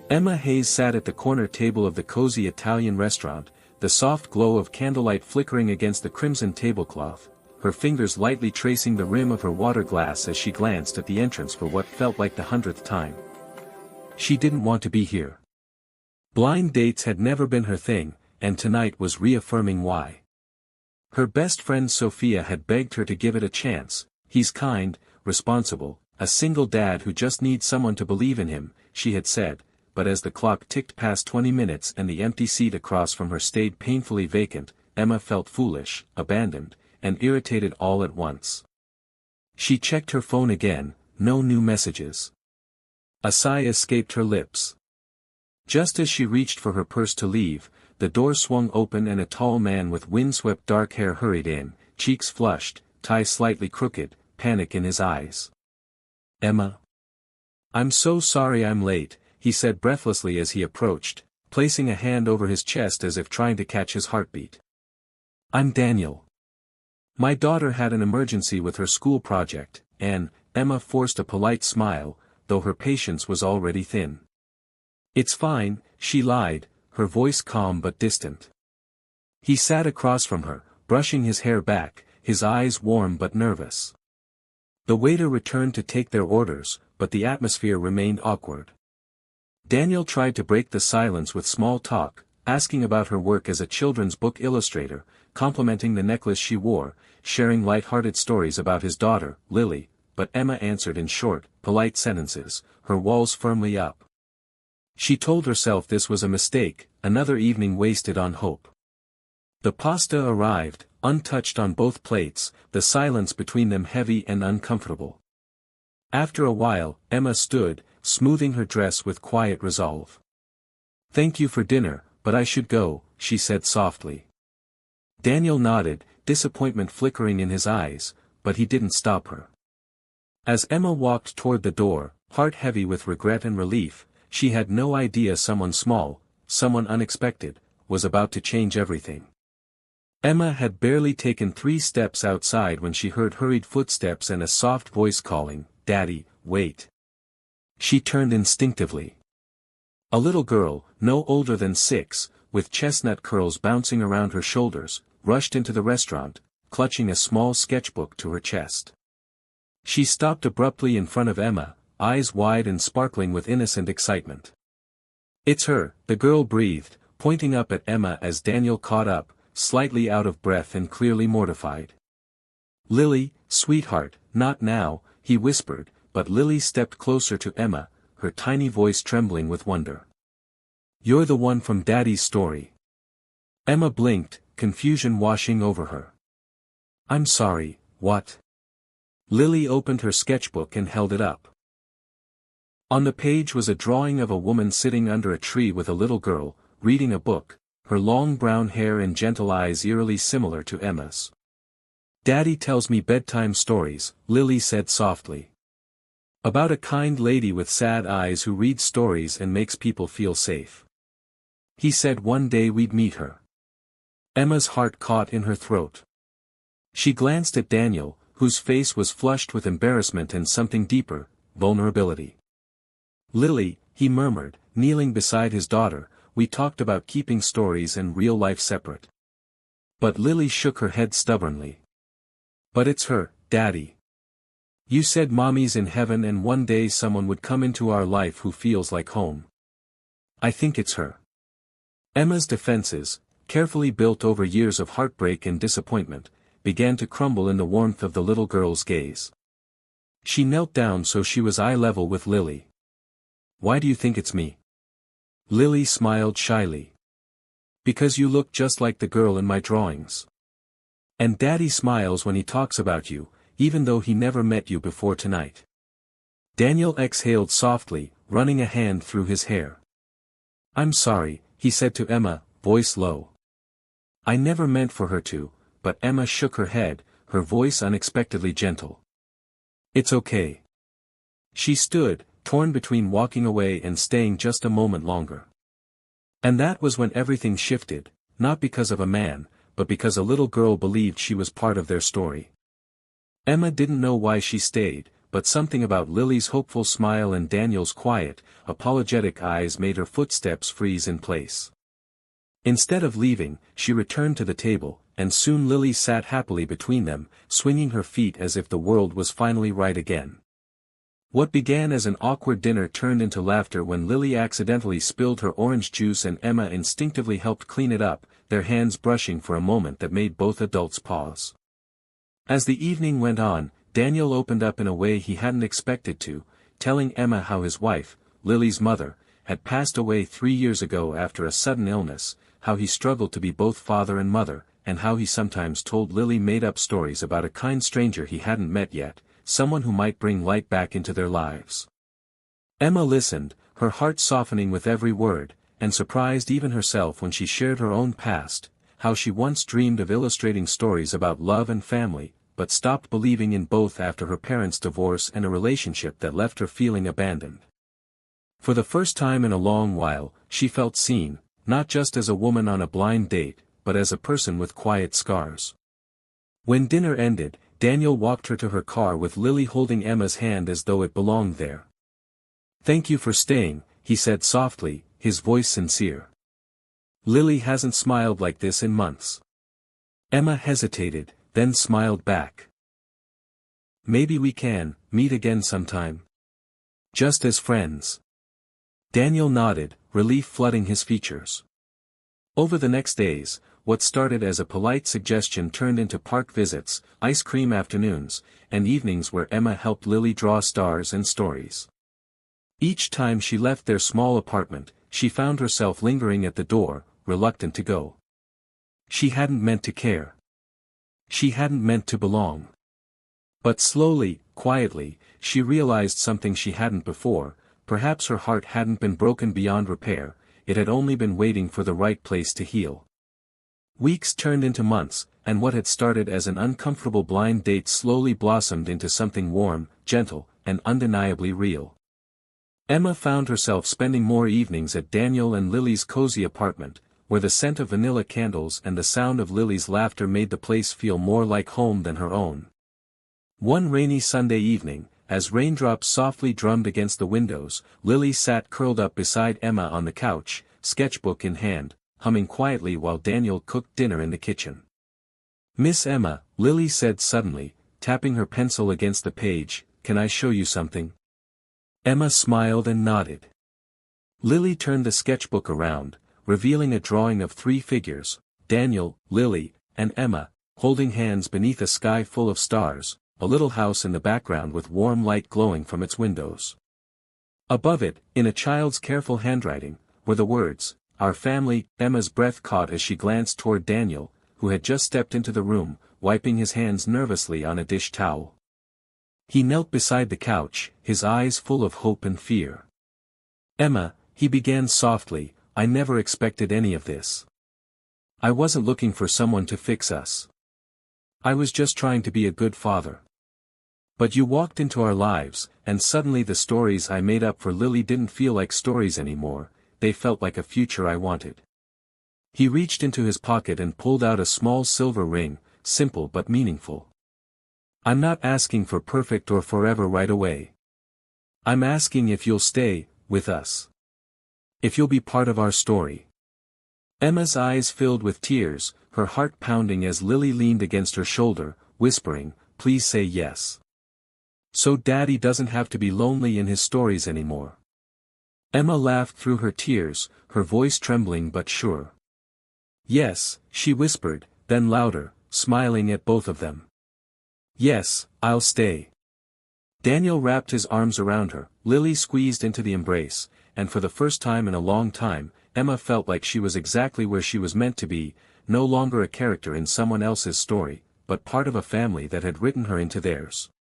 Emma Hayes sat at the corner table of the cozy Italian restaurant, the soft glow of candlelight flickering against the crimson tablecloth, her fingers lightly tracing the rim of her water glass as she glanced at the entrance for what felt like the 100th time. She didn't want to be here. Blind dates had never been her thing, and tonight was reaffirming why. Her best friend Sophia had begged her to give it a chance. He's kind, responsible, a single dad who just needs someone to believe in him, she had said, but as the clock ticked past 20 minutes and the empty seat across from her stayed painfully vacant, Emma felt foolish, abandoned, and irritated all at once. She checked her phone again, no new messages. A sigh escaped her lips. Just as she reached for her purse to leave, the door swung open and a tall man with windswept dark hair hurried in, cheeks flushed, tie slightly crooked, panic in his eyes. "Emma? I'm so sorry I'm late," he said breathlessly as he approached, placing a hand over his chest as if trying to catch his heartbeat. "I'm Daniel. My daughter had an emergency with her school project," and Emma forced a polite smile, though her patience was already thin. "It's fine," she lied, her voice calm but distant. He sat across from her, brushing his hair back, his eyes warm but nervous. The waiter returned to take their orders, but the atmosphere remained awkward. Daniel tried to break the silence with small talk, asking about her work as a children's book illustrator, complimenting the necklace she wore, sharing light-hearted stories about his daughter, Lily, but Emma answered in short, polite sentences, her walls firmly up. She told herself this was a mistake, another evening wasted on hope. The pasta arrived, untouched on both plates, the silence between them heavy and uncomfortable. After a while, Emma stood, smoothing her dress with quiet resolve. "Thank you for dinner, but I should go," she said softly. Daniel nodded, disappointment flickering in his eyes, but he didn't stop her. As Emma walked toward the door, heart heavy with regret and relief, she had no idea someone small, someone unexpected, was about to change everything. Emma had barely taken 3 steps outside when she heard hurried footsteps and a soft voice calling, "Daddy, wait." She turned instinctively. A little girl, no older than 6, with chestnut curls bouncing around her shoulders, rushed into the restaurant, clutching a small sketchbook to her chest. She stopped abruptly in front of Emma, eyes wide and sparkling with innocent excitement. "It's her," the girl breathed, pointing up at Emma as Daniel caught up, slightly out of breath and clearly mortified. "Lily, sweetheart, not now," he whispered, but Lily stepped closer to Emma, her tiny voice trembling with wonder. "You're the one from Daddy's story." Emma blinked, confusion washing over her. "I'm sorry, what?" Lily opened her sketchbook and held it up. On the page was a drawing of a woman sitting under a tree with a little girl, reading a book, her long brown hair and gentle eyes eerily similar to Emma's. "Daddy tells me bedtime stories," Lily said softly. "About a kind lady with sad eyes who reads stories and makes people feel safe. He said one day we'd meet her." Emma's heart caught in her throat. She glanced at Daniel, whose face was flushed with embarrassment and something deeper, vulnerability. "Lily," he murmured, kneeling beside his daughter, "we talked about keeping stories and real life separate." But Lily shook her head stubbornly. "But it's her, Daddy. You said Mommy's in heaven and one day someone would come into our life who feels like home. I think it's her." Emma's defenses, carefully built over years of heartbreak and disappointment, began to crumble in the warmth of the little girl's gaze. She knelt down so she was eye level with Lily. "Why do you think it's me?" Lily smiled shyly. "Because you look just like the girl in my drawings. And Daddy smiles when he talks about you, even though he never met you before tonight." Daniel exhaled softly, running a hand through his hair. "I'm sorry," he said to Emma, voice low. "I never meant for her to," but Emma shook her head, her voice unexpectedly gentle. "It's okay." She stood, torn between walking away and staying just a moment longer. And that was when everything shifted, not because of a man, but because a little girl believed she was part of their story. Emma didn't know why she stayed, but something about Lily's hopeful smile and Daniel's quiet, apologetic eyes made her footsteps freeze in place. Instead of leaving, she returned to the table, and soon Lily sat happily between them, swinging her feet as if the world was finally right again. What began as an awkward dinner turned into laughter when Lily accidentally spilled her orange juice and Emma instinctively helped clean it up, their hands brushing for a moment that made both adults pause. As the evening went on, Daniel opened up in a way he hadn't expected to, telling Emma how his wife, Lily's mother, had passed away 3 years ago after a sudden illness, how he struggled to be both father and mother, and how he sometimes told Lily made-up stories about a kind stranger he hadn't met yet, someone who might bring light back into their lives. Emma listened, her heart softening with every word, and surprised even herself when she shared her own past, how she once dreamed of illustrating stories about love and family, but stopped believing in both after her parents' divorce and a relationship that left her feeling abandoned. For the first time in a long while, she felt seen, not just as a woman on a blind date, but as a person with quiet scars. When dinner ended, Daniel walked her to her car with Lily holding Emma's hand as though it belonged there. "Thank you for staying," he said softly, his voice sincere. "Lily hasn't smiled like this in months." Emma hesitated, then smiled back. "Maybe we can meet again sometime. Just as friends." Daniel nodded, relief flooding his features. Over the next days, what started as a polite suggestion turned into park visits, ice cream afternoons, and evenings where Emma helped Lily draw stars and stories. Each time she left their small apartment, she found herself lingering at the door, reluctant to go. She hadn't meant to care. She hadn't meant to belong. But slowly, quietly, she realized something she hadn't before. Perhaps her heart hadn't been broken beyond repair, it had only been waiting for the right place to heal. Weeks turned into months, and what had started as an uncomfortable blind date slowly blossomed into something warm, gentle, and undeniably real. Emma found herself spending more evenings at Daniel and Lily's cozy apartment, where the scent of vanilla candles and the sound of Lily's laughter made the place feel more like home than her own. One rainy Sunday evening, as raindrops softly drummed against the windows, Lily sat curled up beside Emma on the couch, sketchbook in hand, humming quietly while Daniel cooked dinner in the kitchen. "Miss Emma," Lily said suddenly, tapping her pencil against the page, "can I show you something?" Emma smiled and nodded. Lily turned the sketchbook around, revealing a drawing of 3 figures, Daniel, Lily, and Emma, holding hands beneath a sky full of stars, a little house in the background with warm light glowing from its windows. Above it, in a child's careful handwriting, were the words, "Our family." Emma's breath caught as she glanced toward Daniel, who had just stepped into the room, wiping his hands nervously on a dish towel. He knelt beside the couch, his eyes full of hope and fear. "Emma," he began softly, "I never expected any of this. I wasn't looking for someone to fix us. I was just trying to be a good father. But you walked into our lives, and suddenly the stories I made up for Lily didn't feel like stories anymore. They felt like a future I wanted." He reached into his pocket and pulled out a small silver ring, simple but meaningful. "I'm not asking for perfect or forever right away. I'm asking if you'll stay with us. If you'll be part of our story." Emma's eyes filled with tears, her heart pounding as Lily leaned against her shoulder, whispering, "Please say yes. So Daddy doesn't have to be lonely in his stories anymore." Emma laughed through her tears, her voice trembling but sure. "Yes," she whispered, then louder, smiling at both of them. "Yes, I'll stay." Daniel wrapped his arms around her, Lily squeezed into the embrace, and for the first time in a long time, Emma felt like she was exactly where she was meant to be, no longer a character in someone else's story, but part of a family that had written her into theirs.